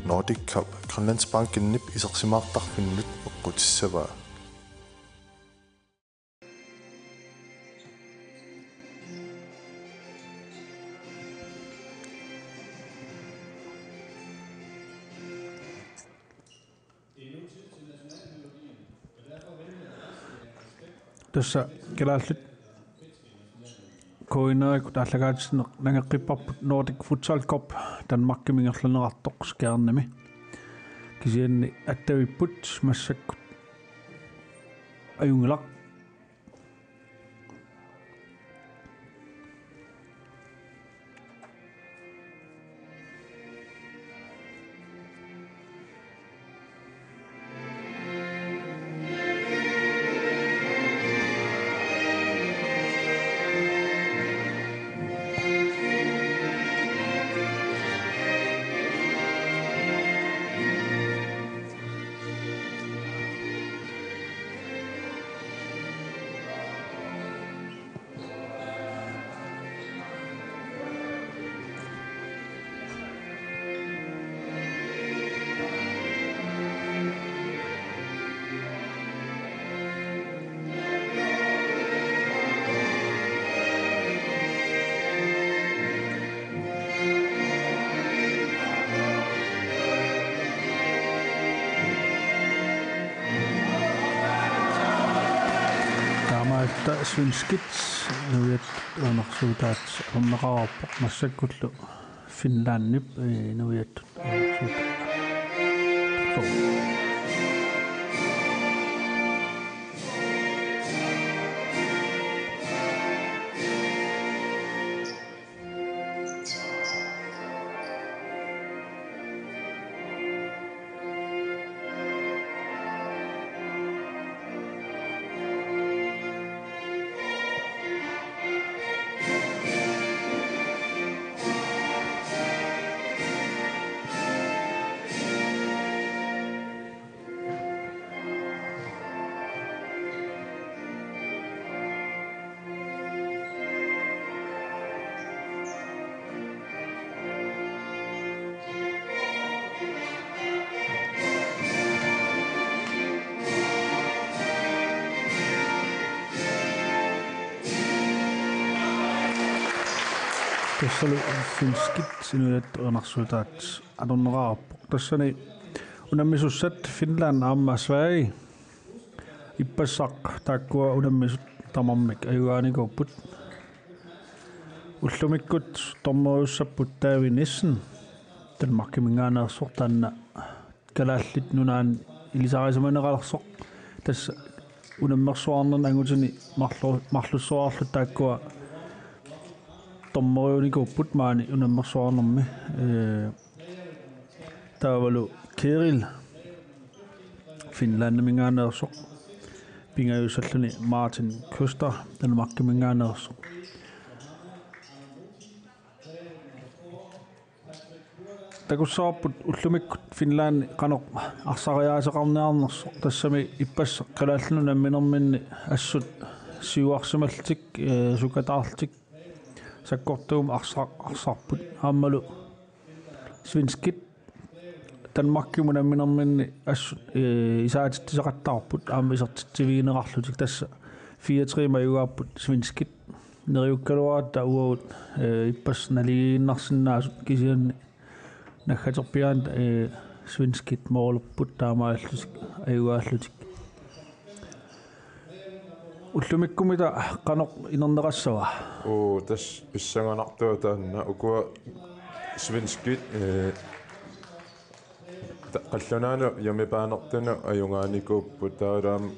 Nordic Cup Grønlandsbanken nip isarsimaartarfinnut eqqutissavaa. Tässä Kalaallit KNR taallagaatsin nangeqqipparput Nordic Futsal Cup Danmarkkimingerlunerartoq skærnami kisianni attavipput massakkut ajungelaq Svenskit nuet unersuutaat ornerarappoq massakkullu Finland nuet Tässä finskit nuet unersuutaat adornerarappoq tassani unamisussat Finland amma Sverige ippassaq taakkua unammisut tamammik ajuaanikuupput ullumikkut tormeriussapput taavinissen Danmarkkimingaanерсоq taanna Kalaallit Nunaan ilisarisamaaneralерсоq tassa unammersuarnerna angutini marlussuarallut taakkua tormeriunikuupput maani unammersuarnermi taavalu Kirill Finlandimingaanерсоq pingajusalluni Martin Köster Danmarkkimingaanерсоq takussaarput ullumikkut Finland qanoq arsariaaseqarniarnersoq tassami ippassaq Kalaallit unamminerminni assut siuarsimaltik sukataartik sakkortuum arsarput aammalu svenskit Danmarkkimunamminerminni assut isaatittisaqattaarput aamma isertiviinerarlutik tassa 4-3 majuaapput svenskit neriukkaluaratta uavut ippas naligiinnarsinnaasut kisianni naggaterpiaan svenskit moorlupput taamaallutik ajuaallutik ullumikkumita qanoq inernerassawa tas pissanganartua taanna ukua svenskit qallunaanu yamipaanertunu ajungaanikuupput taalaam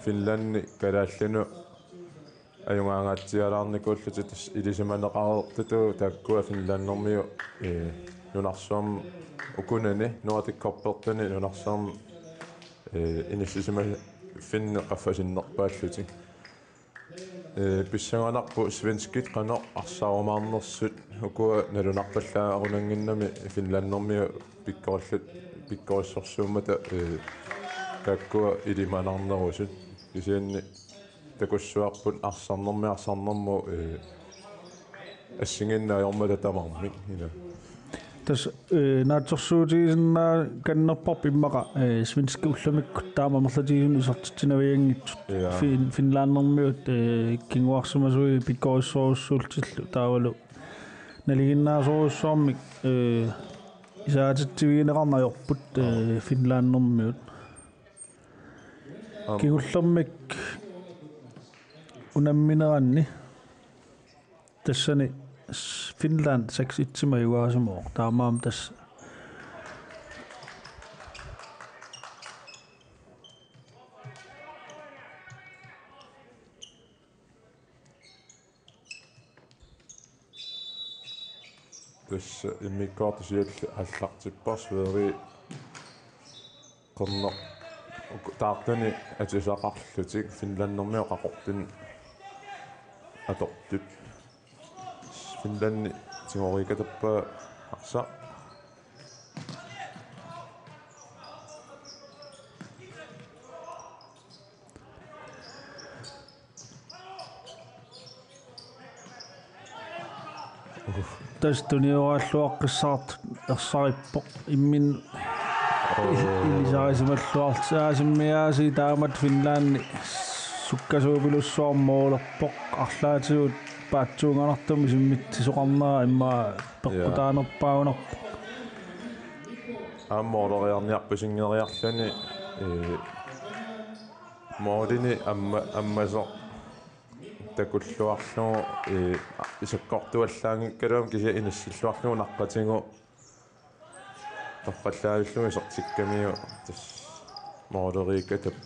Finlanni Kalaallinu ajungaangaatsialaarnikuullutit ilisimaneqareertutu taakkua Finlannermiu nunarsuam ukunani Nordic Cup-ertuni nunarsuam inissisima finne qaffasinnerpaallutik pissanganarpu svenskit qanoq arsaarumaarnersut ukua nalunarpallaa arunanginnami Finlannermiu pikkorissorsuumata taakkua ilimanarnerusut kisianni takussuarput arsarnermu assinginnaajormata tamarmik ina tas naatsorsuutigisinna kannerpor immaqa svenske ullamikku taamamerlatigisun isortitinaviangit Finlandermiut kinguarsumasui pikkorissoorussuultillu taavalu naliginnaasoorussoommik isaatittiviineqarnajorput Finlandermiut kingullermik unammineranni tassani Finland 6 itsimajugaasumoo taamaam tass tässä immikkaartusialli аллартиппарс вери qerner taartani atisaqarllutik Finlandermiоqaqortun atortut Finlanni tingorikatappa arsa tastunioraalluaqqissaart ersarippoq immin ilisaaisimalluartaasimmiaasi taamat Finlanni sukkasuupilussuarmoolerpoq arlaatigut paatsuunganartum simmitsisoqarnaa imma peqqutaanerpaagunarpoq aammooleriarniarpusinngeriarlani moodini ammaso takulluarlu isakkortuallaangikkaluam kisia inassilluarlu naqqatingu taqqallaallu isortikkamiu tas mooleriikatap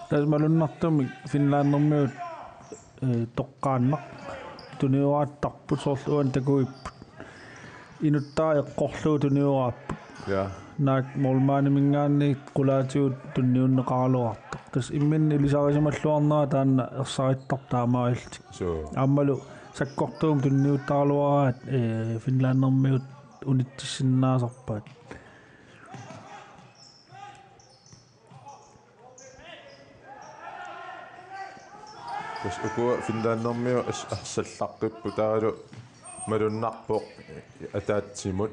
tasmalunnartumi Finlandermiut toqqaannaq tuniuraattarput soorluan takuipput inuttaa eqqorluu tuniuraapput ja naak molmaanimingaanni qulaatigut tunniunneqarluartaq tas immin ilisarisamalluarnaa taanna ersarittar taamaailti aammalu sakkortuum tunniuttaarluaraat Finlandermiut unittissinnaasarpaat tas ukua Finlandermiu assallaqqippu taalu malunnarpoq ataatsimut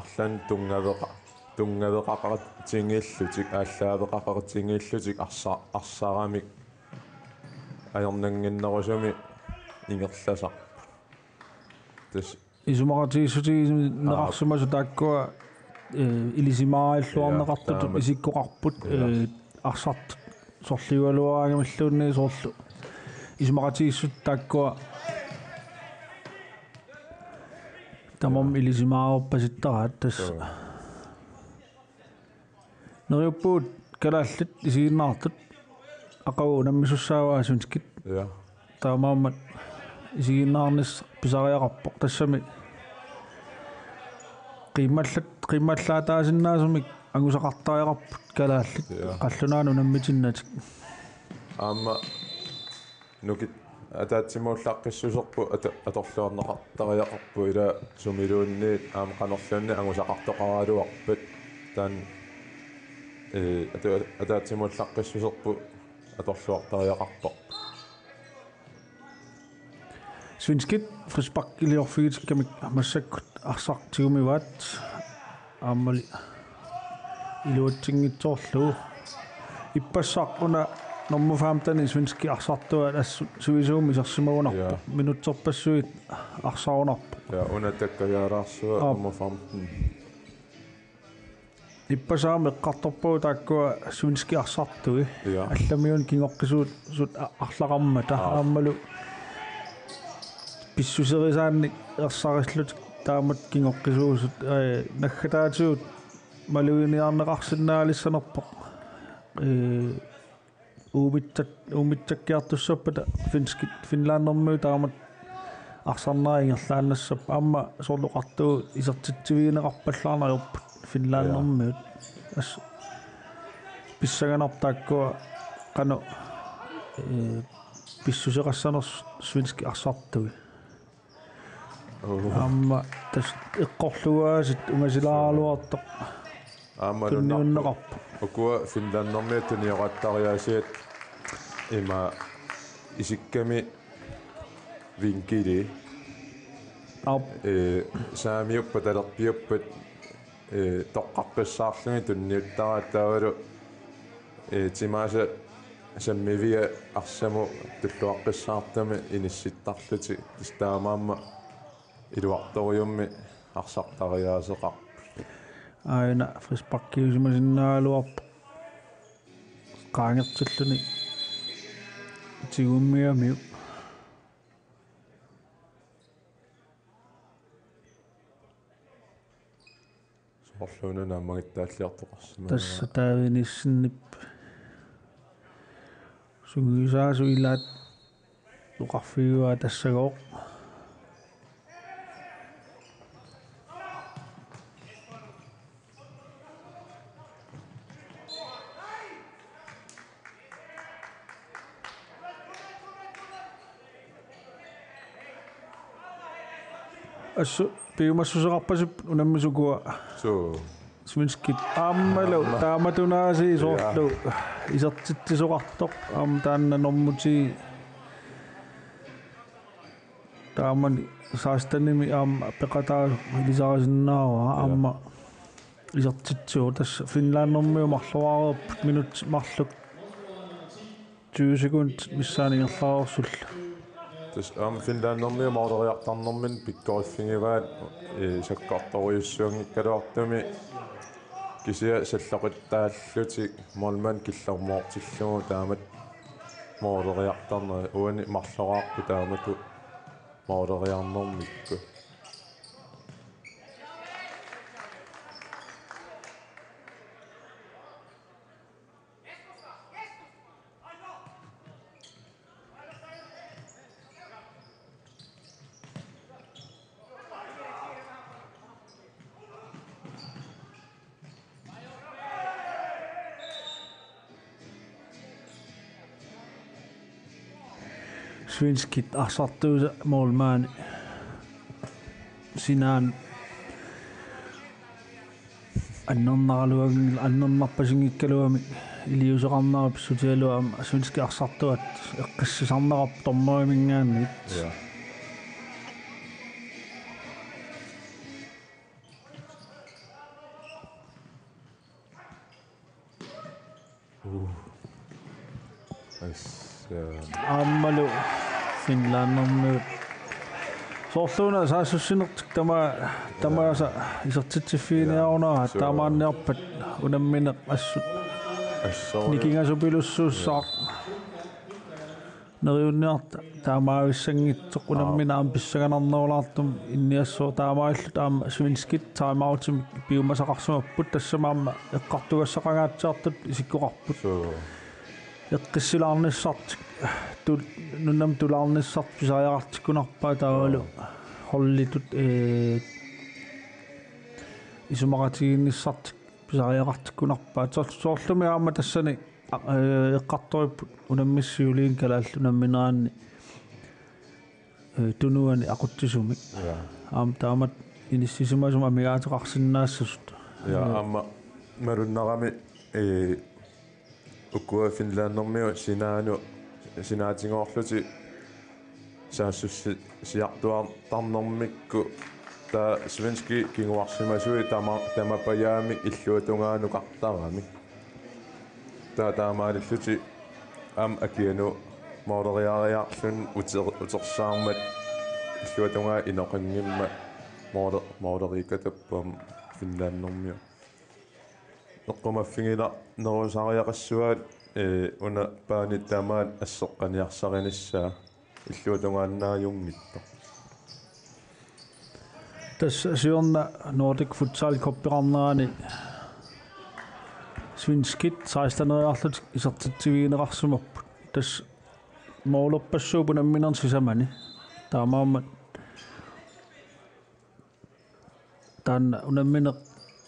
arlan tungaveqaqatingiillutik ааllaавеқақартингииллутик арсарамик аернангиннерусуми ингерласар тас исумақатииссутигисми неқарсумасу тааккуа илисимааиллуарнеқартуту исиккоқарпут арсарт сорлиуалуаагамиллуунни соорлу исумақатииссут тааккуа тамам илисимаарпаситтараат тас нерюппуут калааллит исигиннаартут ақагу наммисуссааваасунскит ja таамаамат исигиннаарнис писариақарпоқ тассами қиммаллаатаасиннаасумик ангусақартариақарпут калааллит қаллунаану наммитиннатик аама нукит атаатсимууллаққиссусерпу аторлуарнеқартариақарпу ила сумилуунниит аама қанерлуанни ангусақартоқаралуарпат таан атаатсимууллаққиссусерпу аторлуартариақарпоқ свинскит фриспаккилиорфигитиккамик массаккут арсартигумиваат ааммали илуатсингитсоорлуу иппассааққуна нормуфаамтани свински арсартуа ассу суисууми сарсимагунарпо минутсерпассуит арсаарунарпо ja унатаккавиалаарсуа нормуфаамтен иппасаами эққарторпуу тааккуа свински арсартуи алламиун кингоққисуут сут арлақармата ааммалу писсусерисаанник ерсариллут таамат кингоққисуусут наггатаатиут малуиниарнеқарсинаалиссанерпоқ уумитсаккиартуссаппата Finlandermiu таамат арсарнааингерлааннассап аама сорлоқартуу исертитсивиинеқарпаллаарнерпут Finlandermiut ас писсаганартааккуа қано писсусеқассанерс свински арсартуи аама тас эққорлуаасит унгасилаарлуартоқ аама тунниуннеқарпу ukua Finlandermiu tuniorаттариаасиат има исикками винкили Op. Saamiuppa talerpiuppat toqqarpassaarlungi tunniuttaraataavalu timaasa sammivia arsamu tulluaqqissaartami inissittarluti taamaamma iluartoriummi arsartariaaseqar aina frispakkiusimasinaaluarp qaangertilluni tigummiamiu soorluuna naammagittaалliartoqarsima tassa taavinissinip sungiisaasu ilaat uqarfiuaa tassagooq assu piumassuseqarpasip unammisukua svenskit aammalu taamatunaasi soorlu isertittisoqartoq taanna normuti taamani saastanimi peqataa ilisarisinnaawa aamma isertitsuu tassa Finlandermiu marluareerput minut marluk 20 sekund missaanigerlaarsulla tas Finlandermiu mauderiartarnermin pikkoriffingivaat sakkartoriussuangikkaluartumi kisia sallaqittaalluti molman killarmoortillugu taamat mauderiartarner uani marloraarpu taamatu mauderiarnermikku svenskit arsartuusa målmaani sinaan annernarpasinngikkaluami iliuseqarnarup sutialuam svenski arsartuat eqqissisarnerap tormerimingaannit aammalu Finlandermiut soorluuna saassussinertik tamaasa isertitsiffiiniarunaa taamaanniarpat unammineq assut nikingasuppilussuussaaq neriunniarta taamaavissangitsoq unammina pissaganarnerulaartum inniassoo taamaallut aamma svenskit timeoutim piumasaqarsumapput tassamaamma eqqartugassaqangaatsaartut isikkoqarput eqqissilaarnissartik nunnam tulaarnissart pisariaqartikkunarpaa taavalu hollitut isumaqatiginnissartik pisariaqartikkunarpaa soorlumi aamma tassani eqqartoripput unammissiuliin kalaallu unammineraanni tunuani aquttisumi aam taamat inissisimasuма migaatiqarsinnaassasut aamma marunnerami ukua Finlandermiu sinaatingoorluti saassussi siartuartarnermikku taa svenski kinguarsimasui tamapayaami illuutungaanuqartarami taamaalilluti akianu mauderiariarlun utersaarmat illuutungaa inoqanngimma mauderiikatappuam Finlandermiu eqqumaffiнгила nerusariaqassuaat una paani tamaat asseqqaniarsarinissaa illuutungaannaajungitto tässä sionna Nordic futsal koppiqarnerani svenskit 16-nerarlut isertitsiviineqarsumapput tass moulorpassuup unamminern sisamani taamaammat taanna unammineq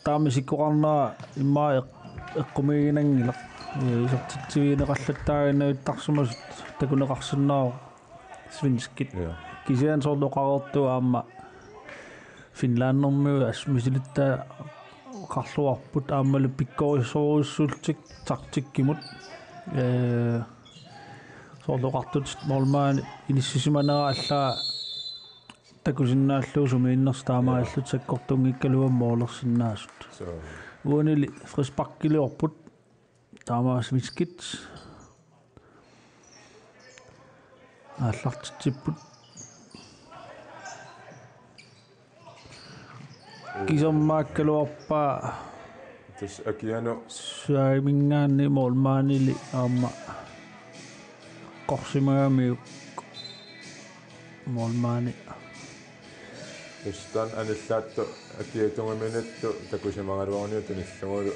taamisikkoqarnera immaa eqqumiginanngilaq isertitsiviineqallattaaginnauttarsumasut takuneqarsinnaaru svenskit kisian soorluqarertu aamma Finlandermiu asmisilittaa qarluarput aammalu pikkorissoruissuultik taktikkimut soorluqartut molmaani inississimanera allaa takusinnaalluu sumi innerstaamaallut sakkortungikkaluammoorlersinnaasut uanili frispakkileorput taamaas viskits аллартитсиппут кисаммааккалуарпаа тас акиано суаймингаанни моолмаанили аама qorsimagamiuk moolmaani Están anillatu akiatungaminnattu takusimangaluarniu tunillungulu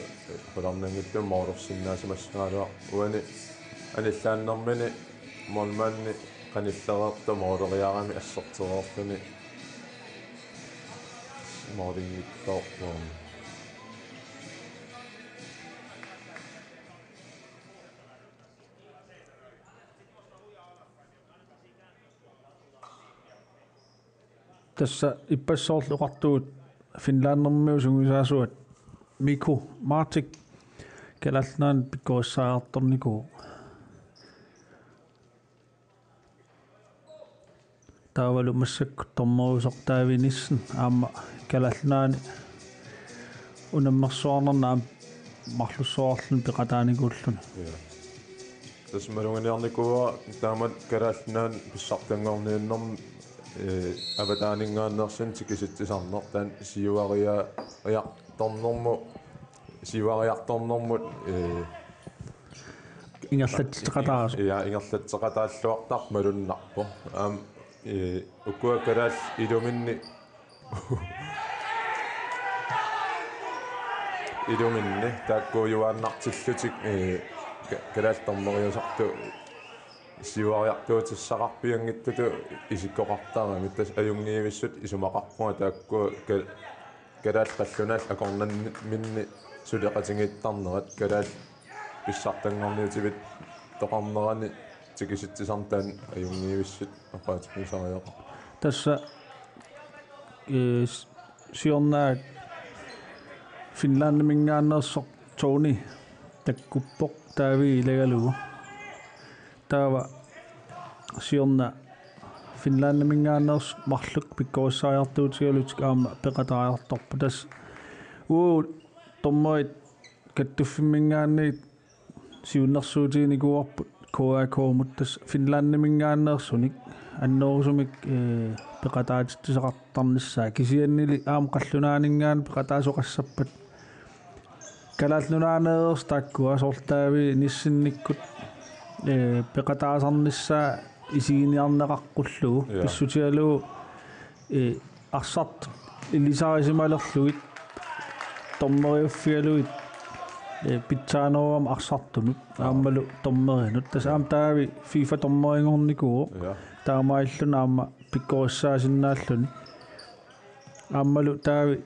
qularnangittu moororsinnaasimassangaalua uani anillaannermini moolmaanni qanillereertu mooleriarami assortereertuni moorinngittaortuarni tässä ipassoorluqartugut Finlandermiu sungisaasuat Miku Martik kalallnaan pikkorissaartorniku taavalu massakku tormorusortaavinissan aama kalallnaani unammersuarnernaam marlussoorlun peqataanikuulluni tas malunganiarnikua taamat kalallnaan pissartangorniinnerm аватаанингаааннерсин тикиситсисарнертан сивариарторнэрмут ингерлатсеқатаарас ингерлатсеқатааллуартар малуннарпо уккуа калаал илуминни тааккуюааннартиллутик калаалторнериусарту сивариартуутиссақарпиангиттуту исиккоқартаарами тас аюнгиивиссут исумақарпуга тааккуа калааллаллунаал акорнанминни сулеқатингиттарнерат калаал писсартангорниутивит тоқарнерани тикиситсисартаан аюнгиивиссут апаатикусариақар tässä siornaat Finlandmingaannersoq Tony takkuppoq taavi ilagalugu taava siorna Finlandmingaanners marluk pikkorissaajartuutigalutik aama peqatariartorpu tas tommoit kattuffinmingaanniit siunnersuutiinikuarput KAK-mut tas Finlandmingaannersunik анноорусумик пеқатаатиттисақартарнissaа кисианнили аам қаллунааningaan пеқатаасоқассаппат калааллунаанеерс тааккуа сортаави ниссинниккут пеқатаасарнissaа исигиниарнеқаққуллугу писсутиалуу арсарт илисаарисималерлугит торнериуффиалугит питсааноорам арсартунут ааммалу торнеринут тасаам таави FIFA торнерингорникуу таамаиллуна аама пиккориссаасиннааллуни ааммалу таави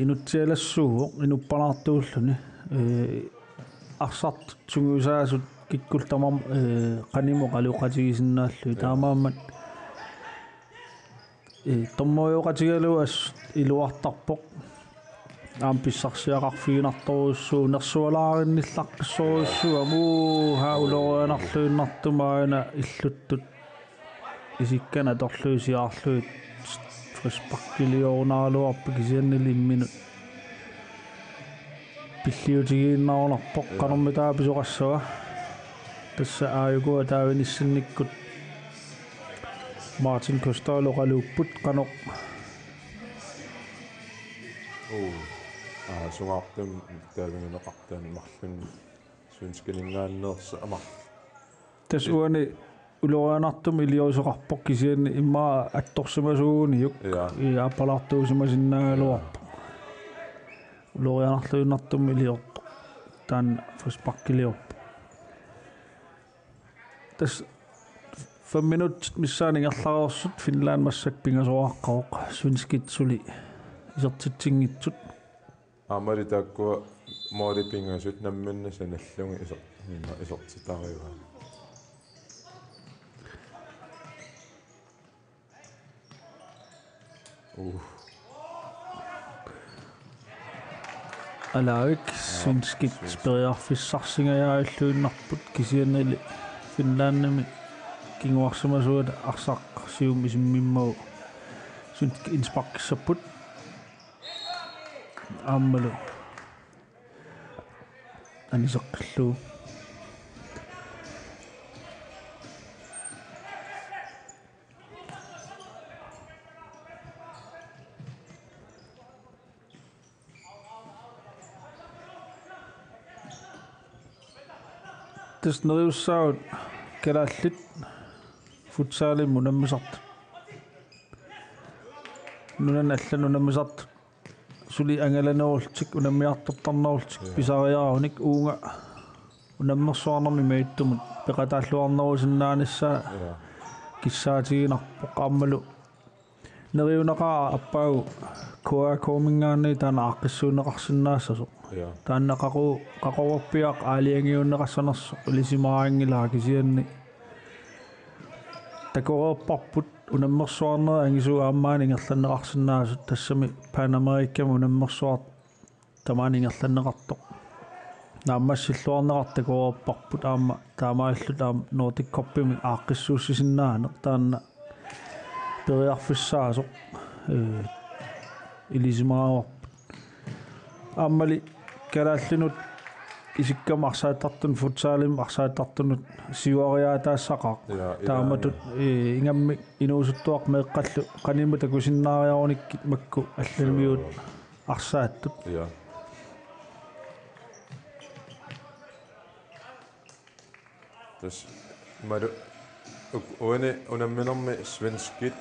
инутсиалассуугу инуппалаартууллуни арсарт сунгусаасут киккултамам канимо қалуқатигисиннааллуи таамааммат торнериоқатигалуас илуартарпоқ аам писсарсиақарфигинарторуссуу нерсуалааринниллаққиссоруссуа муу хаулорианарлуиннартумаана иллуттут исиккана торлуисиаарлуит фриспаккилиорнааралуарпа кисианнили имминут пиллиутигииннаарнарпоқ канормитааписоқассава тасса ааюкуа таавиниссинниккут Martin Kostaalоқалууппут қано сугаартум таавингинеқартаан марлун суинскилингааннерса амар тас уани улорианартум илиорисоқарпоқ кисианни иммаа атторсимасууниук иаапалартуусимасиннаагалуарпа улорианарлуиннартум илиорто таан фриспаккилиорпа тас 5 минут миссаанингерларуссут Finland массак пингасоаққаоқ суинскитсули исертитсингитсут амари тааккуа моорипингасут намминна саналлунги исертитариуа алаавик суинскит спериарфиссарсингаjaallуиннарпут кисианнали Finlandнами кингуарсимасуут арсақ сиум исиммиммау Synsk inspaqsaput aammalu aniseqqallu tasneriussaut Kalaallit futsaalim munammisart nunan allan unammisart suli angalanuultik unammiartortarnaultik pisariaarunik uunga unammersuarnermi maittumut peqataalluarnerusinnaanissa kissaatiginarpoq aammalu neriunaqaa appaagu kuakoomingaanni taana aqqissuuneqarsinnaassasuq taanna qaqoruppiaq aaliangiunneqarsanersuq ilisимаангилаа кисианни такорерпарпут унаммерсуарнера ангисуу аамаани ингерланнеқарсинаасут тассами панамериккама унаммерсуар тамаани ингерланнеқартоқ нааммассиллуарнеқар такорерпарпут аама таамааллут аама Nordic kopпими ааққиссууссисиннаанеқ таанна периарфиссаасоқ илисимааварпут ааммали Kalaallinut isikkama arsaattartun futsaalim arsaattartunut siuariaataassaqaq taamatut ingammi inuusuttuaq meeqqallu qanimma takusinnaariarunikki makku allanimiut arsaattut tas malu uani unamminermi svenskit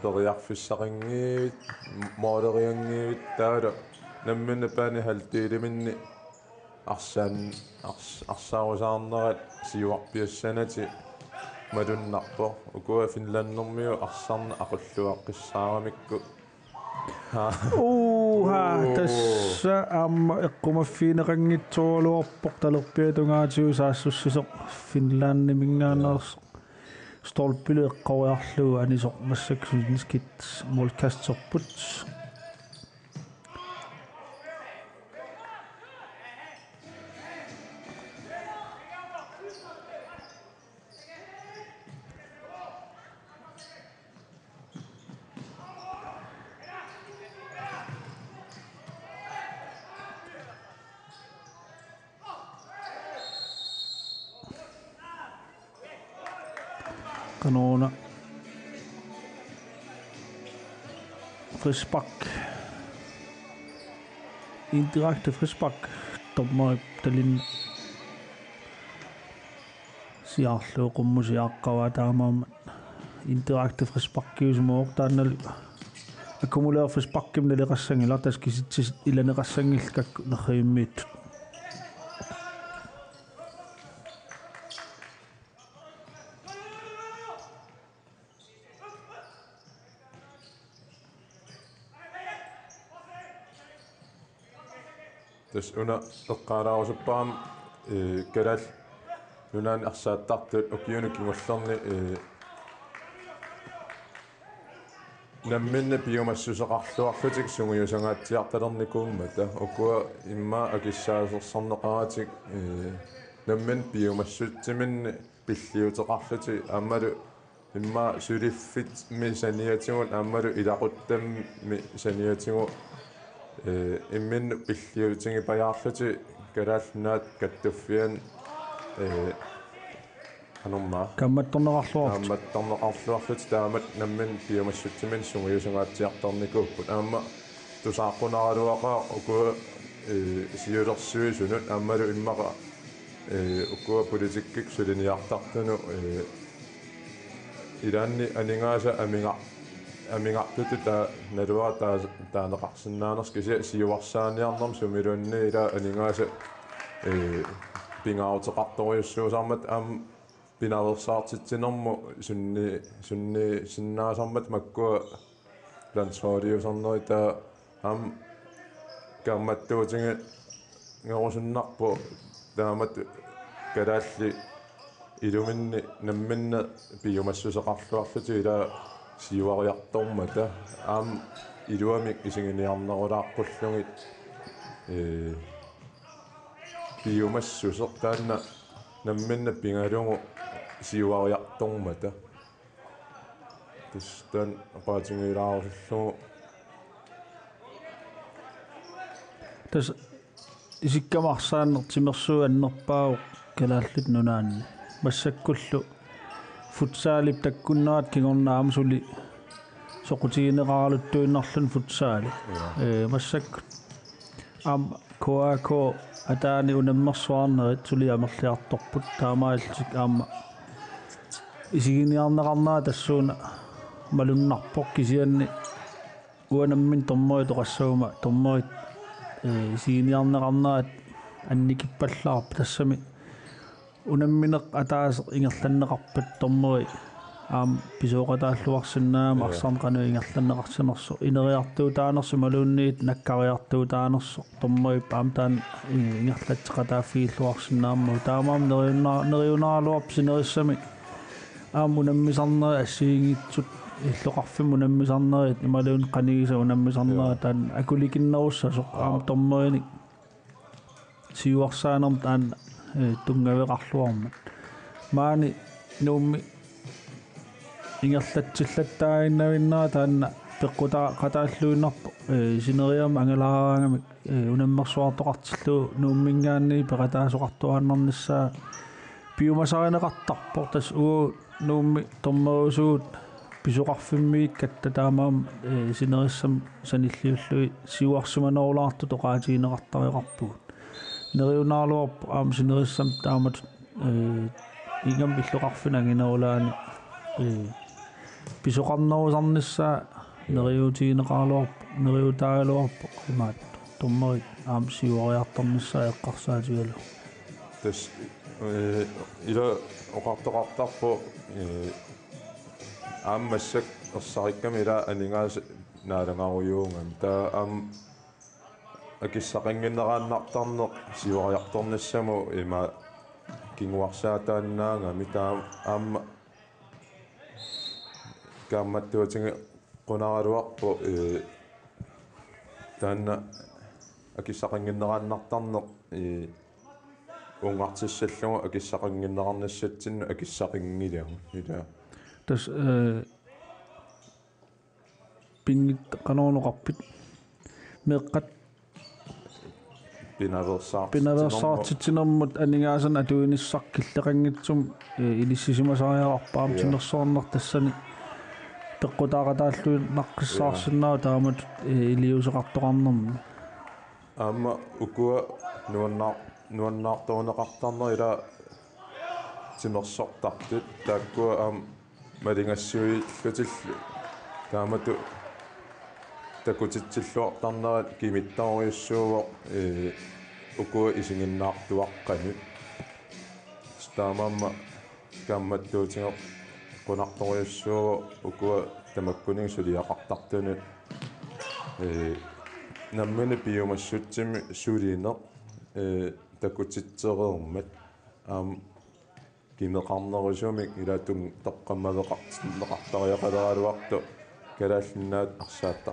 periarfissaqingiit mooleriangiit taala namminna paani haltiiliminni arsaarusаарnerat siuarpiassanati malunnarpo ukua finlannermiu arsarna aqulluaqqissaaramikku tassa aamma eqqumaffiineqanngitsualuarpoq talerpiatungaatigu saassussisoq finlannimingaaners stolpilu eqqoriarlugu anisoq massaksunskit molkastserput Kanona frispark indirekte frispark dommer talin siarlu qummusiaqqava taamaam indirekte frispark kiusmoq taannal akkumuleer frisparkim naliqassangila taskisitsis ilaneqassangillkakku nerriimmiittut tas una eqqaalaarusuppaam kalal nunaani arsaattartut ukiunuk ingullerni namminna piumassuseqarluarlutik sungiusangaatiartalernikuummata ukua imma akissaaserserneqaratik nammin piumassuttiminni pilliuteqarluti aammalu imma suliffit mi saniatigun aammalu ilaquttammi saniatigu immin pilliutingi pajaarluti kalaalnaat kattuffian anumma kammattorneqarluarlut taamat nammin piumassuttimin sungiusangaatiartarnikuupput aamma tusaaqqunaruaqa ukua siulersuisunut aammalu immaqa ukua politikkik suliniartartunu ilaanni aningaasa amingartutu ta nalua taaneqarsinnaanersk kisia siuarsaaniarnerm sumiluunni ila aningaasa pingaaruteqartoriussuusarmat aam pinaversaartitsinermu sunni sinnaasarmat makkua landsraadiusarneri ta aam kaammattuutinga ngerusunnarpu taamat kalaalli iluminni namminna piumassuseqarluarluti ila siuariartormata aam iluamik isinginiarnerulaaqqullungit piumassuseq taanna namminna pingalungu siuariartormata Kistan patingilaarulluu tas isikkamarsaannertimersuu annerpaa Kalaallit Nunaanni massakkullu futsaalip takkunnaat kingornaam suli soqutigineqaraluttuinnarlun futsaali massakku KAK ataani unammersuarnerit suli amerliartorput taamaaltik aamma isiginiarneqarnaa tassuuna malunnarpoq kisianni uanammin tormoi toqassuuma tormoit isiginiarneqarnaat annikippallarp tassami unammineq ataaseq ingerlanneqarpat tormoi pisuoqataalluarsinnaama arsarneqanu ingerlanneqarsinersu ineriartuutaanersu maluunniit nakkariartuutaanersu tormoi paamtaan ingerlatseqataaffiilluarsinnaammu taamaam neriunaaluarp sinerissami unammisarneri assiingitsut иллоқарфим унаммисарнерит ималуун қанигиса унаммисарнера таан акуликиннерусса соқ tormoinik сиуарсаанерм таан тунгавеқарлуармат маани нуумми ингерлатсиллаттаагиннавиннера таанна пеққутаа қатааллуиннарпо синериам ангалаараангамик унаммерсуартоқартиллуу нууммингаанни пеқатаасоқартуааннерниссаа пиумасаринеқартарпо тас уу нуумми тормерусуут писоқарфиммиит каттатаамаам синериссам саниллиуллуи сиуарсиманерулаарту тоқаатигинеқартариқарпугут нериунаарлуарпу синериссам таамат ингам иллоқарфинагинерулаани писоқарнерусарниссаа нериутигинеқарлуарпу нериутаагалуарпу имаат томмерит сиуариарторниссаа эққарсаатигалу тас ила оқартоқартарпу массак ерсарикками ила анингаас нааlangarujuungam таа акиссақингиннерааннартарнеқ сиуариарторниссаму има кингуарсаатааннаангами таа камматтуутинги қунаралуарпу таанна акиссақингиннерааннартарнеқ унгартиссаллугу акиссақингиннеқарнассатсинну акиссақингилиагу ила тас пингит канаонеқарпит меққат пинаверсаартитсинермут анингаасана атуиниссаркиллеқангитсум илиссисимасариарпаам тинерсоорнер тассани пеққутаақатааллуи наққиссаарсиннаа таамат илиусеқартоқарнерми аама укуа нуаннаартуунеқартарнер ила тимерсортартит тааккуа малингассуи лутиллу таамату такутитсиллуартарнерат кимиттаориуссууво укуа исигиннаартуаққани стаамамма камматтуутингер qunartoriussuu ukua tamakkuning suliaqartartunu nammuni piumassutsimmi suliineq takutitsereermat kimeqarnerusumik ilatung taqqammaveqartilleqartariaqaleraluartu kalaallinnaat arsaatta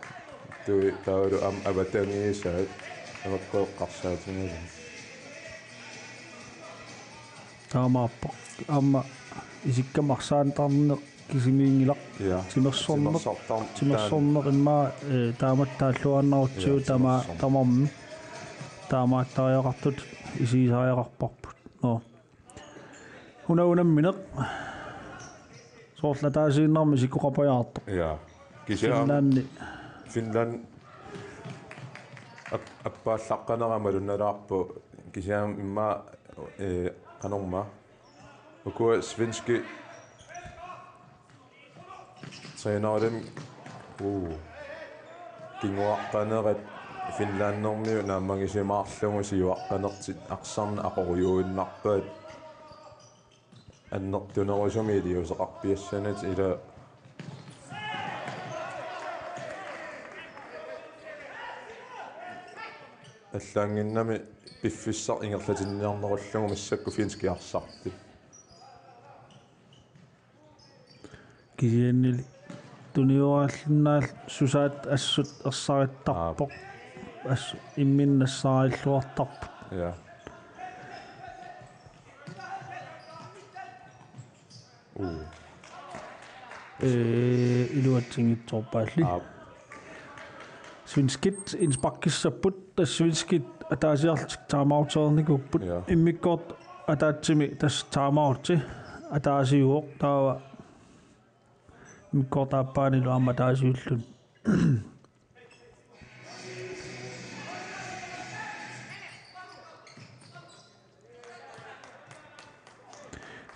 tui taulu avatangiisaat amaqqueqqarsaatiнгали таамааппа амма исиккамарсаантарнеқ кисимиингилақ тимерсорнеқ имма тааматтааллуаннарутсуу тамарми таамааттариақартут исисариақарпарпут унаминеқ соорлатаасииннарми сиккоқапаjaartoq Finland аппааллаққанерама лунналаарпу кисиам имма канорма ukua svenski træneren kinguaqqanerat Finlandermiu naamangisimaarlugu siuaqqanertit aqsarna aqurjuuinnarpaat annertunerusumi iliuseqarpiassanat ila аллаангиннами пиффиссар ингерлатинниарнеруллугу массакку финскиарсарти кисианнили туниуааллиннаал сусаат ассут ерсариттарпоқ ассу имминнассаариллуартарпут iluatingittorpaalli svinskit inspakkissaput tassvinskit ataasiartik taamauteernikupпут иммиккоорт атаатсими тас таамаорти атаасиуоқ таава миккоортааппаанилу аама таасиуллун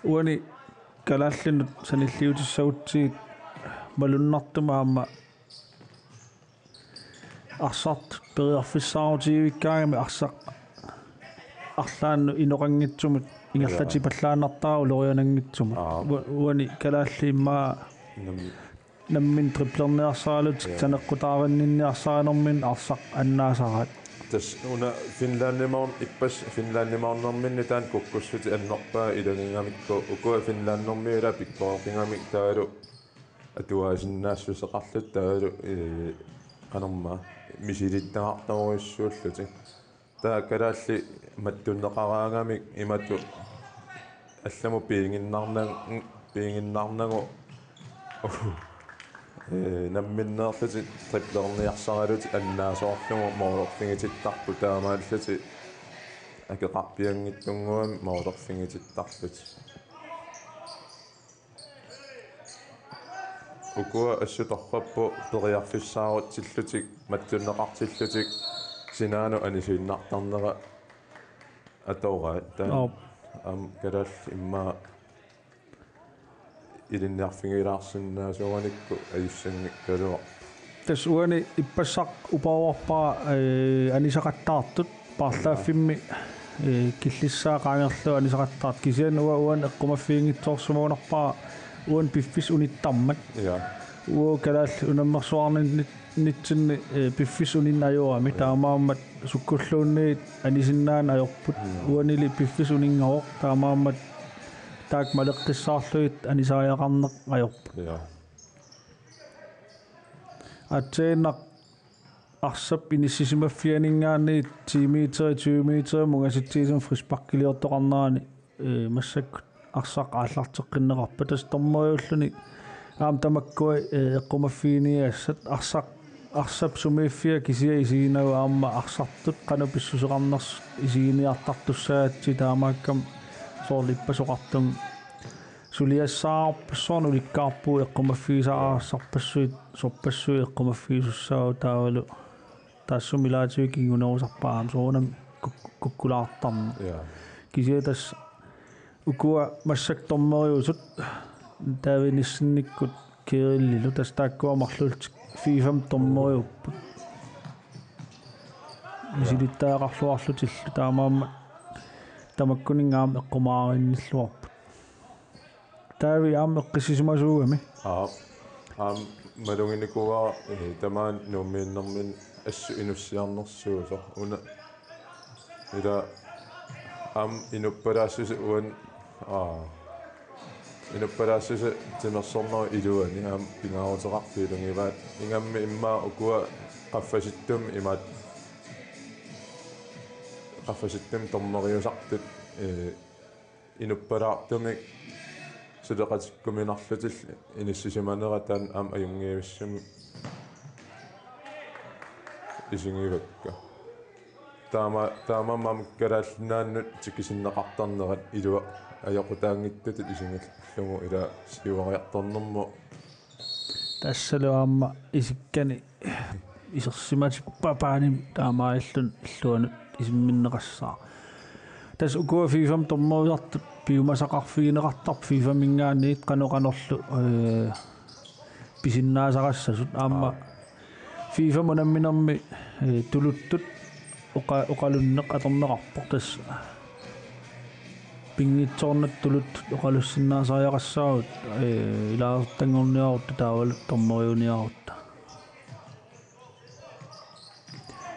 уани калааллинут саниллиутиссагутсигит малуннартума аама арсарт периарфиссаарутигивиккаагами арсақ арлаанну инорангитсумут ингерлати паллаанартарау лорианангитсумут уани калаалли иммаа наммин триплерниарсаалутик танеққутаараннинниарсаанермин арсақ аннаасарат тас уна финландимаун иппас финландимауннэрминни таан куккуссути аннерпаа илагингамикку укуа финланднэрмиула пиккоорпингамик таалу атуаасиннаассусеқарлут таалу канарма мисилиттаартамориссууллути таа калаалли маттуннеқараангамик имату алламу пиингиннарнагу намминнеерлути триплерниарсаралути аннаасоорлугу моолорфингититтарпу таамааллути акеқарпиангиттунгуами моолорфингититтарлут укуа ассуторраппу периарфиссаарутсиллутик маттуннеқартиллутик синаану анисуиннартарнера атоора таа калаал имма илинниарфингилаарсинаасуаникку аюссангик калуа тас уани иппассақ упауарпаа анисақаттаартут парлааффимми киллиссаақаангерлу анисақаттаарт кисиануа уан эққумаффиингитсоорсумуунарпаа уан пиффис униттармат уо калаал унаммерсуарниннит нитсинни пиффис униннаjuami таамааммат суккуллуунниит анисиннаан ajorput уанили пиффис унингавоқ таамааммат таак малеққиссаарлуит анисааяқарнеқ ajorput атсеэннақ арсап иниссисимаффианингаанниит 10 метр 20 метр мугаситсиисум фриспаркилиортоқарнаани массаккут арсақ ааллартеққиннеқарпа тас тормоюуллуни аам тамаккуи эққумаффииниассат арсап сумииффиа кисия исигинагу аама арсартут қануписсусеқарнерс исигиниартартуссаатси таамааккам соорлиппасоқартум сулиассаарпассуарну ликкаарпуу эққумаффиисаарсарпассуит сорпассуи эққумаффиисуссаагу таавалу таассумилаатиуи кингунерусарпаам соонам куккулаартарна кисия тас укуа массак тормериусут таавиниссинниккут кириллилу тас тааккуамарлултик фифам тормериуппут мисилиттаақарлуарлутиллу таамаама тамаккунингаам эққумааринниллуарпут таави аам эққиссисимасуугами малунгиникуа тамаан нууммииннэрмин ассу инуссиарнэрсуусо уна ила ам инуппалаассуси уан инуппалаассуси тимерсорнери илуани аам пингаарутеқарфиилунгиваат ингамми иммаа укуа qaffasittум имаат qaffasittум тормериусартут инуппалаартумик сулеқатиккуминарлутил иниссисиманера таан аам аюнгиивиссами исингивакка таамамам калааллинааннут тикисиннеқартарнерат илуа ajaqutaangittut isingallungu ila siuariartornermu тассалуаама исиккани исерсиматиппапааним таамааллун иллуанут исимминнеқассаа тас укуа фифам тормориартут пиумасақарфигинеқартарп фифамингаанниит каноқанерлу писиннаасарассасут аама фифамунамминерми тулуттут оқалуннеқ аторнеқарпор тас пингитсоорнат тулут оқалуссиннаасааяқассаагут илаартангорниарутта таавал тормориуниарутта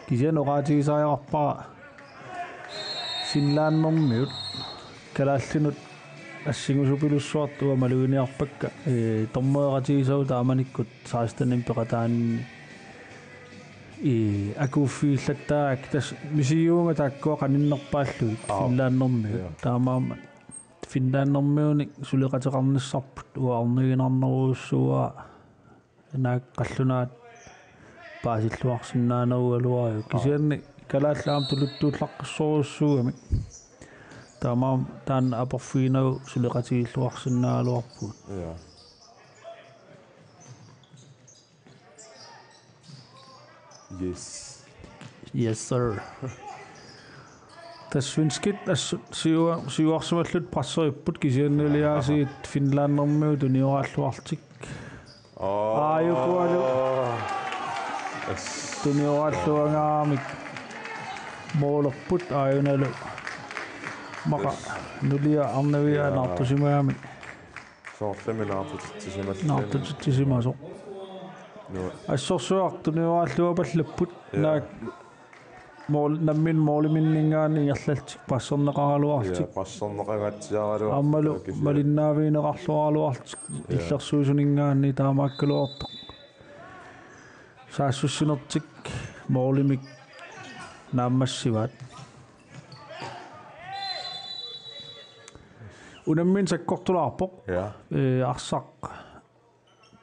кисиан оqaатигисааяқарпара финланднэрмиут калааллинут ассигусупилуссуартуа малуиниарпакка тормоератигисау тааманиккут саастаним пеқатаанни акуффииллаттаак тас мисиуунга тааккуа каниннерпааллуит финланднэрми таамаама Finland-normiunik suliqateqarnissarput uarniginarneruussuua naaqqallunaat paasilluarsinnaanerualuariu kisianni kalaallaam tuluttuullaqqissoruussuugami taamaam taanna aporfiinagu suliqatigilluarsinnaaluarpuut Ja. Yes. Yes sir. Tasvinskit siuarsumallut prasseripput kisianniliaasiit Finlandermiu tunioraalluartik. Aayukualu tunioraalluangaamik moolerput aajunalu maqa nulia arnavia naartusimaami naartutitisimaso assorsuartunioraalluapallapput naak nammin mooliminningaani ingerlaltik passerneqaraluartik Ja, passerneqagatsiaralu аммалу малиннаавиинеқарлуаруарт иллерсуусунингаанни таамааккалуортоқ саассуссинертик моолимик нааммассиваат унаммин саккортулаарпоқ арсақ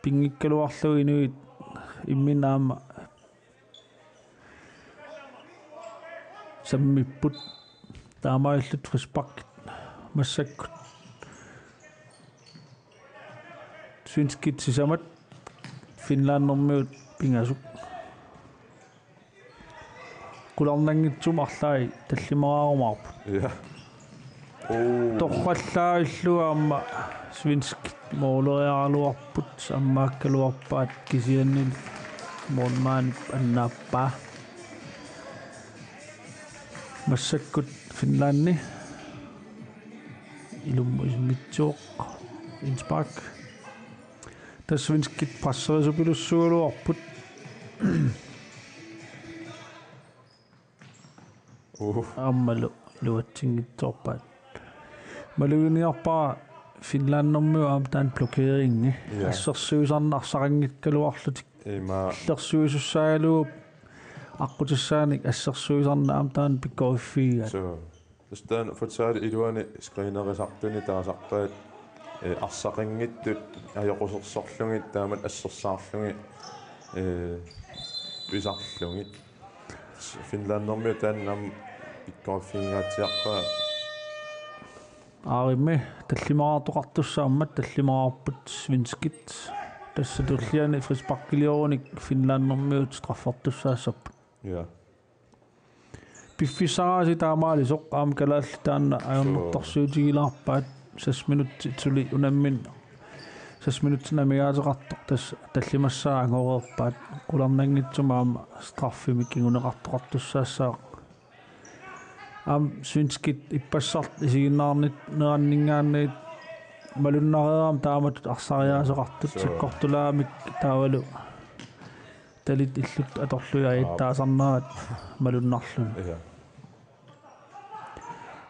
пингиккалуарлуг инуит имминаама саммиппут таамаиллут фриспаркит массаккут свинскит сисамат финланднэрмиут пингасук куларнангитсум арлаи таллимараарумаарпут Ja. торраллааиллуаама свинскит моолериаралуарпут аммааккалуарпаат кисианнил моонмааник аннааппаа массаккут финланни илуммисмитсооқ инспак тассвинскит пассерисупилуссуалуарпут аммалу луатсингитсоорпаат малугиниарпаа финланнэрмиу аамтаан блокееринги ассерсуисарнарсарангиккалуарлутик иллерсуисуссаагалуу аққутиссааник ассерсуисарна аамтаан пиккориффига Så stan fortsatte iluani skrinerisartuni taasarpaat arsaqingittut ajoqussersorlungit taamat assersaarlungi pisarlungi Finlandermi taannam pikkoriffiingaatiarpaa aarimmi таллимараартоқартуссааммат таллимараарпут свинскит тассатуллиани фрисparkiliоруник Finlandermiut страффартуссаассарпут Ja. пиффисааси таамаалисоқ аам калаалли таанна аернэрторсуутигилаарпаат 6 минутсули унаммин 6 минутсинамигаатеқартоқ тас таллимассаа ангореерпаат куларнангитсумаама страффими кигунеқартоқартуссаассаа аам свинскит иппассарт исигиннаарнит нераннингаанниит малуннареерам тааматут арсариаасеқартут саккортулаамик таавалу талит иллут аторлуя иттаасарнаат малуннарлун Ja.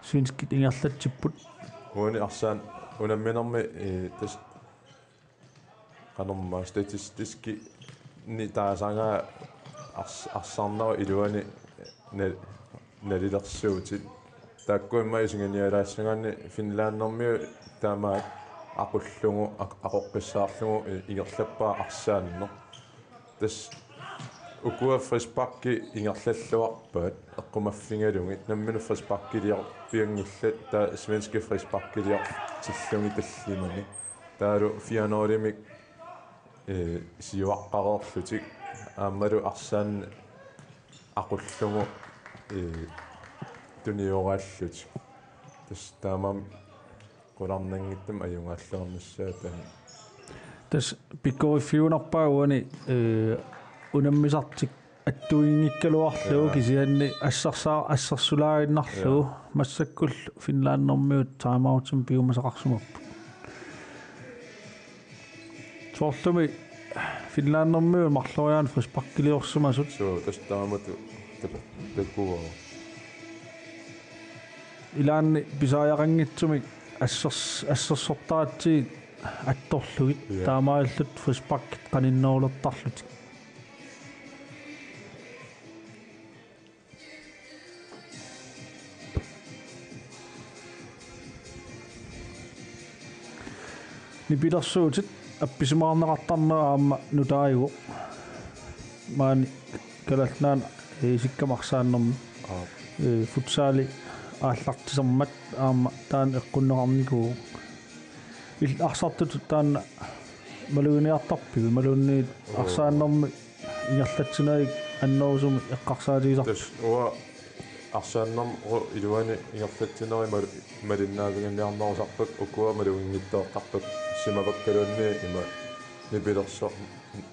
свинскит ингерлатсиппут Уни арсаан унамминерми тас канорма статистически ни таасангаа арсаарнера илуани налилерсуутит тааккуимма исиганиалаассагаани Finlandermiu таамаак aqullungu aquqqissaarlugu igерлapпаа арсаанно тас ukua frisparki ingerlalluarpaat eqqumaffingalungit namminu frisparkiliar piangillat taa svenske frisparkiliar tillungi tallimani taalu 400-mik siuaqqareerlutik aammalu arsaan aqullungu tunioraallut tas taamam qularnangittam ajungaallernassaatan tas pikkorifiunarpaaguani unammisartik аттуингиккалуарлуу кисианни ассерсулаагиннарлуу массаккул Finlandermiut таймаутсим пиумасақарсумаппу соорлуми Finlandermiu марлориаан фрисparkiliorsumasut so тастаамату таккуа илаанни писааяқангитсумик ассерсортаатсиит атторлугит таамааллут фрисparkit канинноолертарлутик nipilersuutit appisimaarneqartarnera aamma nutaajuq maani kalallaan sikkamarsaannermi futsaali ааллартисэрмат аама таан эққуннеқарникуу ил арсартут таана малуиниартарпиу малуинни арсааннэрми ингерлатсинаик аннерусуми эққарсаатигисар уа арсааннэрм илуани ингерлатсинери малиннаавиганниарнерусарпак укуа малуингиттоортарпак симаваккалуанни има нипилерсо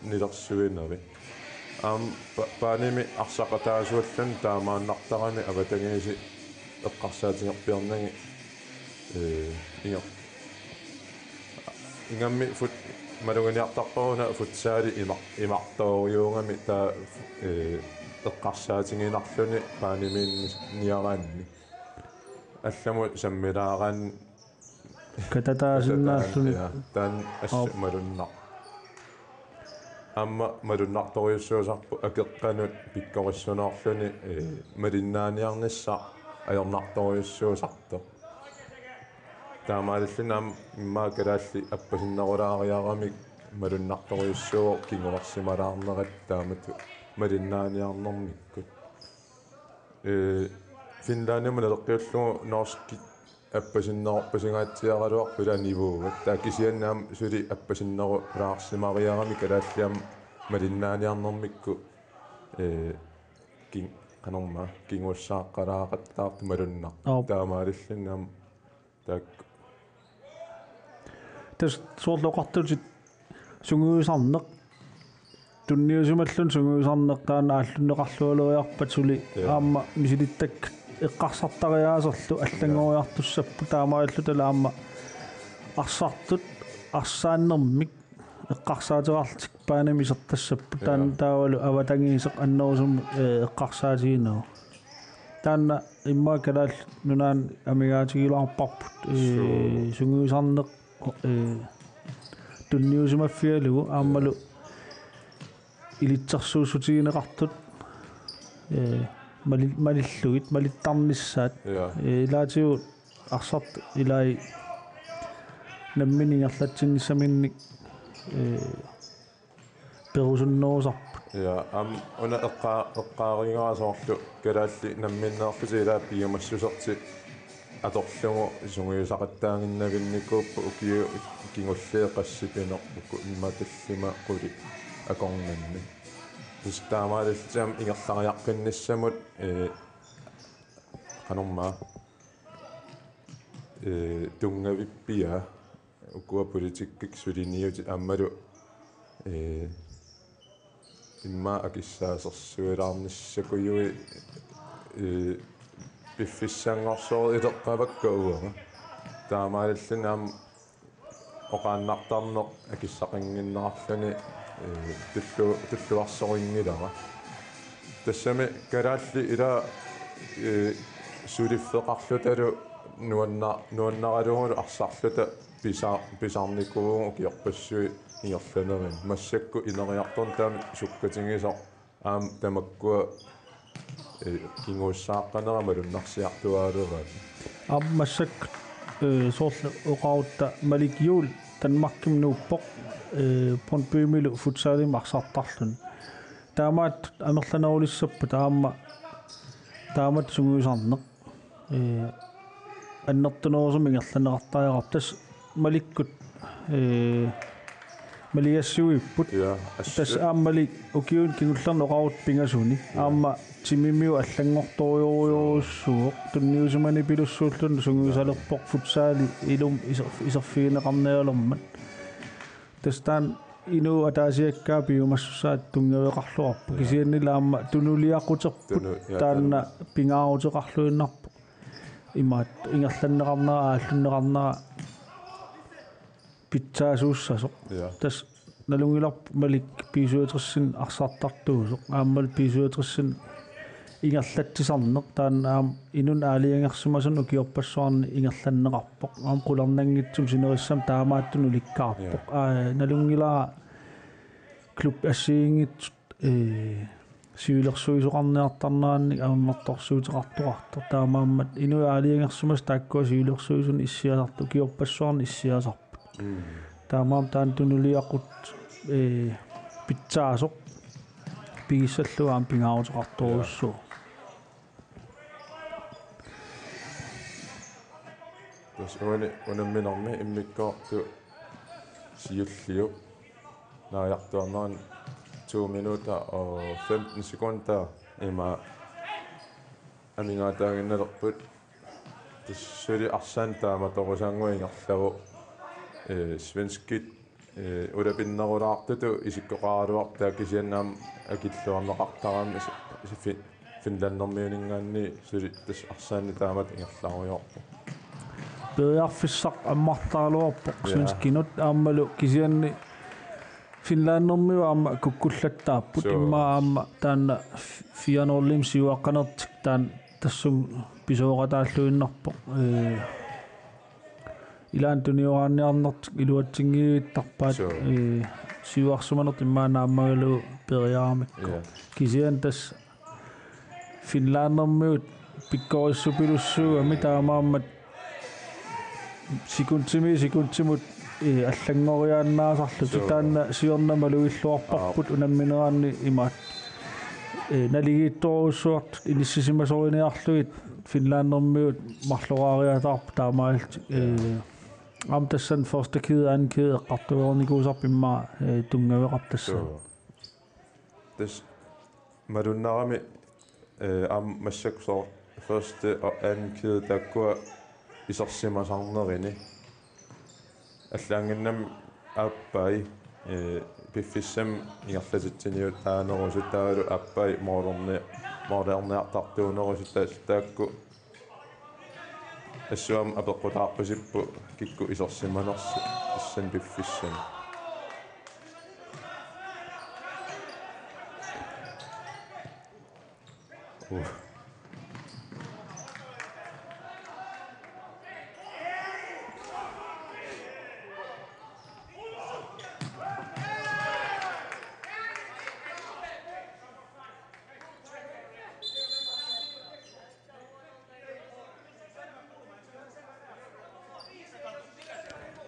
нилерсуинери пааними арсақатаасуаллан таамааннартарани аватагиси эққарсаатингерпиарнаги ингамми фут малуганиартарпаруна футсаали имарториунгами таа эққарсаатингинарлуни паанимиинни ниараанни алламу саммилаараан кататаасиннааллуни таан асса малуннар амма малуннарториуссуусарпу акеққанут пиккориссунаарлуни малиннааниарнisса аёрнарториуссуусарто таамааллунаам иммаа калаалли аппасиннерулаариарамик малуннарториуссуо кингуларсималаарнерат таамату малиннааниарнэрмиккут Finland налеққиуллугу норски аппасиннерпасингаатсиаралуарпула нивуугат таакисианнаам сули аппасиннеру лаарсимариарами калааллиам малиннааниарнэрмикку кин канорма кингуссааққалаақаттаарт малуннар таамааллунаам таак тас соорлоқартулит сунгуусарнеқ тунниусималлун сунгуусарнеқ таана ааллуннеқарлуалериарпат сули аама мисилиттак эққарсартариаасерлу аллангориартуссаппу таамааллу тала аама арсартут арсааннэрмик эққарсаатерарлтик паанами сертассаппу таан таавалу аватангиисеқ аннерусум эққарсаатигинаа таана иммаа калаал нунаан амигаатигилаарпарпут сунгуусарнеқ тунниусимаффиалугу аамалу илитсерсуусутигинеқартут малиллугит малиттарниссаат илаатиу арсарт илай намминингерлатсиннссаминник перусуннерусарпут уна эққааригаасоорлу калаалли намминнеэрфути илаа пиумассусерти аторлугу сунгуйусақаттаагиннавинникууппу укиу кингуллеэқассипинерпуку имматаллима қули акорнанни тустаамааллтиам ингерлариаққинниссамут канормаа тунгавиппиа укуа политиккик сулиниути аммалу имма акиссаасерсуилаарниссакуйуи пиффиссангорсоо илеққаваккауга таамааллунаам оқааннартарнеқ акиссақингиннерарлуни туллуарсорингилара тассами калаалли ила сулиффеқарлуталу нуаннаралугулу арсарлута писаарникуугу киорпассуи ингерланерин массакку инериарторн таами суккатингисо аам тамаккуа кингуссааққанера малуннарсиартуаалераа аммассак соорлу оқаутта маликиул танмарким нууппоқ понпимилу футсаалим арсартарлун таамаат амерланерулиссаппу таамат сунгуусарнеқ аннертунерусум ингерланеқартариарап тас маликкут малиассуиппут тас ааммали укиун кингуллерне оқарут пингасуни аама тимимиу аллангорториориуссуоқ тунниусумани пилуссууллун сунгуусалерпоқ футсаали илум исерфигинеқарнеалермат тастан ину атаасиаккаа пиумассусаат тунгавеқарлуарпу кисианнилаама тунулиақутерпут таанна пингаарутеқарлуиннарпу имаат ингерланнеқарнера ааллуннеқарнера питсаасууссасоқ тас налунгиларп малик писуатерсин арсаартартуусоқ ааммал писуатерсин ингерлатсисарнеқ таанна аам инун аалиангерсумасун укиорпассуарни ингерланнеқарпоқ аам қуларнангитсум синериссам таамааттуну ликкаарпоқ налунгилаа клуб ассиингит сиулерсуисоқарниартарнаанни ааммарторсуутеқартуартор таамааммат инуи аалиангерсумас тааккуа сиулерсуисун иссиасарту укиорпассуарни иссиасарпут таамаам таан тунулиақут питсаасоқ пигиссаллуаам пингаарутеқарторуссуу тас унамминарми иммиккоорту сиуллиу нааяқтуарнеран 2 minutter og 15 sekunder има амингаатаагинналерпут тассули арсаан таама торусаангуингерлаву свенскит улапиннерулаартуту исиккоқаралуар таакисианнаам акиллуарнеқартарами финландермиунингаанни сули тас арсаанни таамат ингерларуйорпу беарфиссақ аммартаалуарпоқ свенскинут ааммалу кисианни Finlandермиу аама куккуллаттааппут имма аама таанна 400 сиуаққанертик таан тассун писооқатааллуиннарпоқ илаан туниораанниарнертик илуатсингииттарпаат сиуарсуманерт иммаанааммагалу периарамикку кисиан тас Finlandермиут пиккориссупилуссуугами таамааммат секундтимут аллангориааннаасарлу таанна сиорнамалуиллуарпарпут унамминераанни имаат налигиитторуссуарт иниссисимасориниарлугит Finlandермиут марлораариатаарпу таамаалти ам тассан første kæde anden kæde эққартуорникуусарпиммаа тунгавеқартасса тас маруннарами ам массаксоо første og anden kæde таккуа исерсимасарнерини аллаангиннам аппай пиффиссам ингерлатитсиниут таанерусутаалу аппай модернеартартуунерусутаас таакку ассуам апеққутаарпасиппу кикку исерсиманерси иссан пиффиссан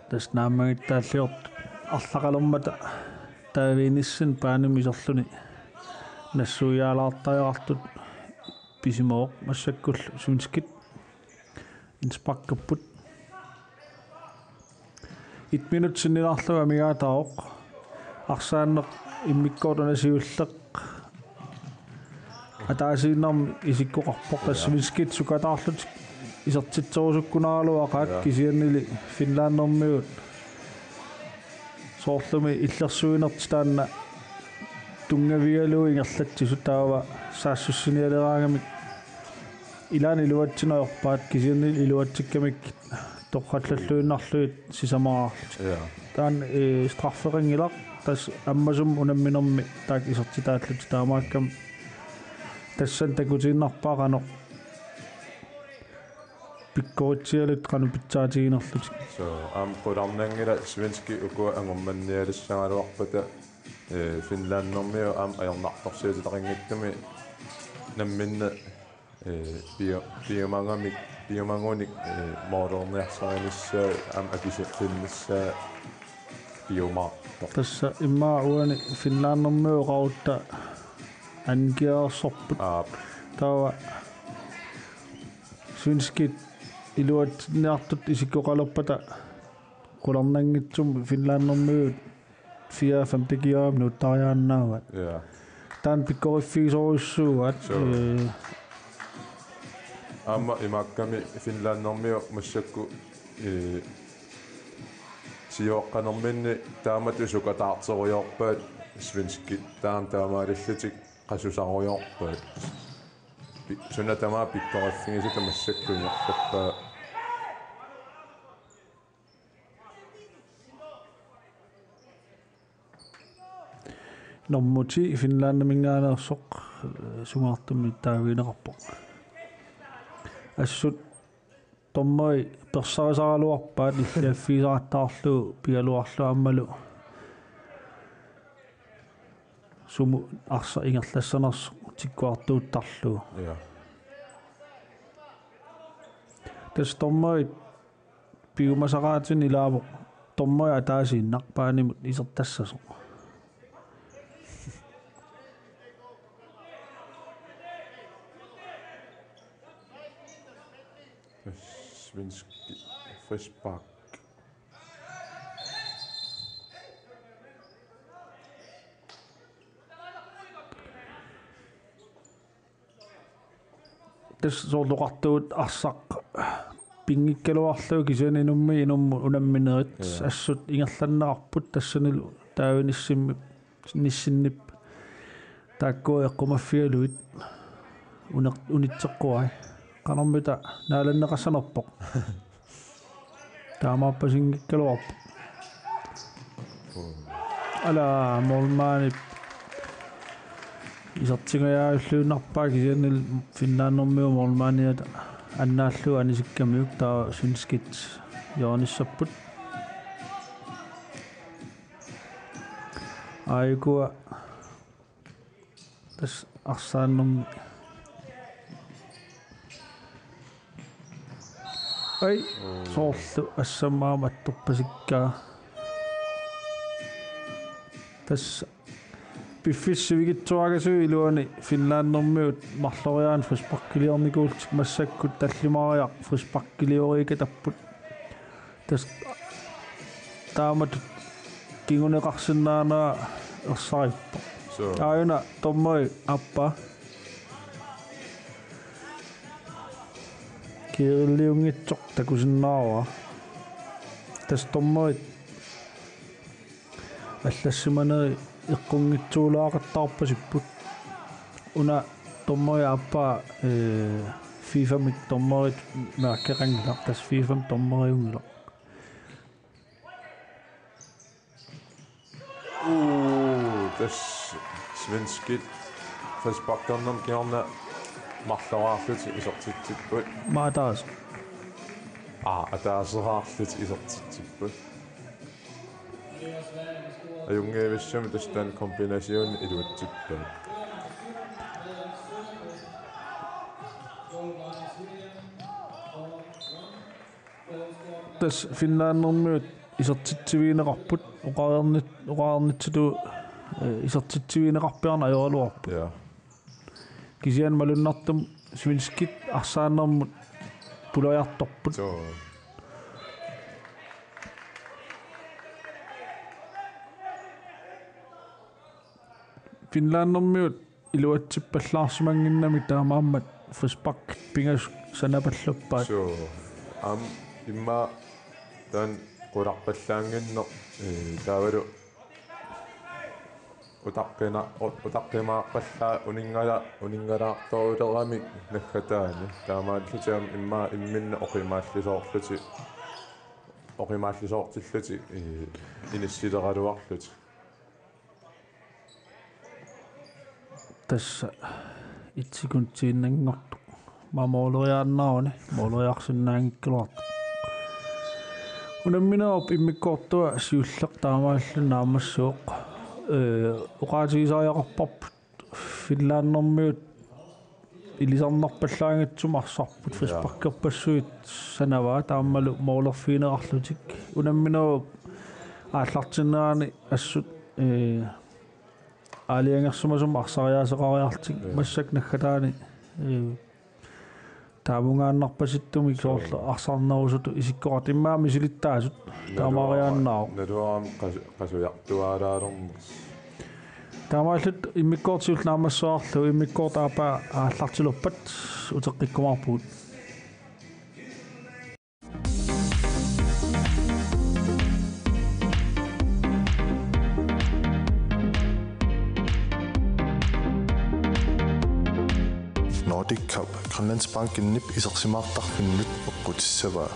тас наамагиттааллиорт арлақалермата таавииниссан паанумисерлүни нассуяалаартариартут писимооқ массаккуллу сунскит инспаккаппут 1 minut синниларлуга мигаатаоқ арсааннеқ иммиккоорнасиуллеқ атаасииннарми исиккоқарпоқ тассунскит сукатаарлут исертитсорусуккунаралуақаат кисианнили Finlandермиут соорлуми иллерсуинерти таанна тунгавиалуингерлатсису таава саассуссиниалераангамик илаани илуатсинерпаат кисианнили илуатсиккамик тоққатлаллуиннарлуит сисамаарлут таан страфферингилақ тас аммасум унамминерми таак исертитааллут таамааккам тассан такутииннарпаақано пиккоотсиалут кану питсаатигинерлут so am qudarnangila svenski ukua angormannialissangaluarpata Finlandnermiu am ajornartorsiutaqingittumi namminna biomangunik modorniarsarinissa am akisattinnissa biomar tassa imma uani Finlandnermiu qautta angiarsorput tawa svenskit iluatniartut isikkoqalerpata qularnangitsum Finlandnermiut 4-5 minuuttariaannaavat taan pikkorifiisoruissuugat amma imakkami Finlandnermiu massakku siooqqanerminni taamatu sukataarteriorpaat svenskit taamaalillutik qasusarujorpaat sunna tamaa pikkorifingisita massakkuingerlappaa normmuti Finlandmingaanерсоқ сунгаартумми таавинеқарпоқ ассут томмой персарисаралуарпаат иллиаффисараттаарлу пигалуарлу аммалу суму арса ингерлассанерс тиккуартууттарлу тас томмой пиумасараатин илаавоқ tommoja taasiin naqpaani mut isertassaso Svenski frispark. tässä sorluqartuut arsaq pingikkaluarluu kisaninummi inummu unamminerit assut ingerlannaqarput tassanilu taavinissimmi nissinnip taakkua eqqumaffialuit unitseqquai qanermita naalanneqassanerpoq taamaappasinngikkaluarpu ala molmaani isartingajaallуунарпаа кисианил финнааннэрмиу мормааниата аннааллу анисиккамиук таа синскит йониссаппут айгуа тас арсааннэрми ай соорлу ассамаама атторпасиккаа тас пиффиссивигитсуагасу илуани финлааннэрмиут марлориаан фриспаркилиорникуултик массаккут таллимариақ фриспаркилиорика таппут тас таамат кингунеқарсинаанаа ерсариппа ааюна томмой аппа кириллиунгитсоқ такусиннаава тас томмой аллассиманери иккунгитсуулаақаттаарпасиппут уна томмой аппа фифамик томморит нааккеқангилар тас фифам томмориунгилар тас свенскит фриспаркернам киорна марлораарлут исортитсиппут маатаас атаасераарлут исортитсиппут ajungeevissami tastaan kombination iluutsippan tas finnaannermiut isertitsiviineqarput oqaarnitsulu isertitsiviineqarpiarna ajoraluarput ja kisian malunnartum svenskit arsaannermut pulajartorput so Finlandermiut iluatsippallaarsimanginnami taamaammat frispark pingas sanapalluppaat so imma tan qulaqpallaanginner taavalu utaqqimaaqqallaa uningalaartorulerami naggataani taamaallutam imma imminna oqimaallisoortilluti inissileqaluarluti tässä itsikунtsiиннангорту мамоолориааннаарни моолориарсиннаангиккалуарт унамминеоп иммиккоортуа сиуллеқ таамааллу наамассууқ оqaатигисааяқарпарпут финлааннэрмиут илисарнарпаллаангатсум арсарпут фриспаркерпассуит санаваа тааммалу моолерфиинеқарлутик унамминеоп ааллартиннаани ассут алиангерсумасум арсариаасеқариартик массак наггатаани таавунгааннарпаситтуми соорлу арсарнерусуту исиккоқат иммаами силиттаасут таамариааннаа налуарам qasujartuaalaarermu таамааллут иммиккоортиул наамассуарлу иммиккоортаапа ааллартилуппат утеққиккумарпуут Nordic Cup Grønlandsbanken nip isersimaartarfinnut eqqutissavaa